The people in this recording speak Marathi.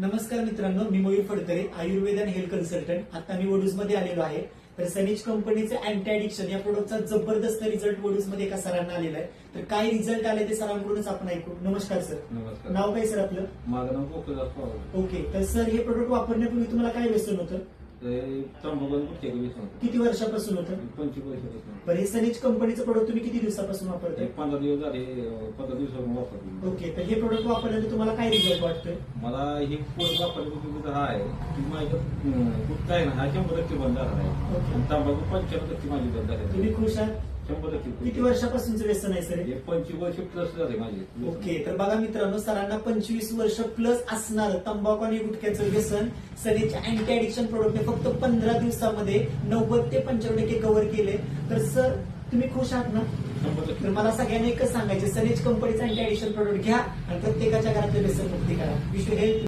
नमस्कार मित्रांनो, मी मयूर फडतरे, आयुर्वेद आणि हेल्थ कन्सल्टंट. आता मी वडूज मध्ये आलेलो आहे. तर सनीज कंपनीचे अँटी ऍडिक्शन या प्रोडक्टचा जबरदस्त रिझल्ट वडूज मध्ये एका सरांना आलेला आहे. तर काय रिझल्ट आले ते सरांकडूनच आपण ऐकू. नमस्कार सर. नमस्कार. नाव काय सर आपलं? माझं नाव गोकुळदास पवार. ओके. तर सर हे प्रोडक्ट वापरण्यापूर्वी तुम्हाला काय व्यसन होतं? ते तंबाखू गुटख्याचं व्यसन होतं. किती वर्षापासून होतं? 25 वर्षापासून. बरं, हे सनीज कंपनीचं प्रोडक्ट तुम्ही किती दिवसापासून वापरताय? 15 दिवस झाले, 15 दिवसापासून वापरतो. ओके. तर हे प्रोडक्ट वापरल्याने तुम्हाला काय रिझल्ट वाटतोय? मला ही पूर्ण वापरण्याची हा आहे की माझ्या गुटखा आहे ना हा 100% बंद झाला आहे. ओके. आणि तंबाखू 95% माझी बंद झाली आहे. तुम्ही खुश आहात? 100%. किती वर्षापासूनचं व्यसन आहे सर हे? हे 25 वर्ष प्लस झाले माझे. ओके. तर बघा मित्रांनो, सरांना 25 वर्ष प्लस असणार तंबाखू आणि गुटख्याचं व्यसन सनीच्या अँटी ऍडिक्शन प्रोडक्टने फक्त 15 दिवसामध्ये 90 ते 95% कव्हर केले. तर सर तुम्ही खुश आहात ना? 100%. तर मला सगळ्यांना एकच सांगायचे, सनीज कंपनीचं अँटी ऍडिक्शन प्रोडक्ट घ्या आणि प्रत्येकाच्या घरातले व्यसन मुक्ती करा. Wish you health.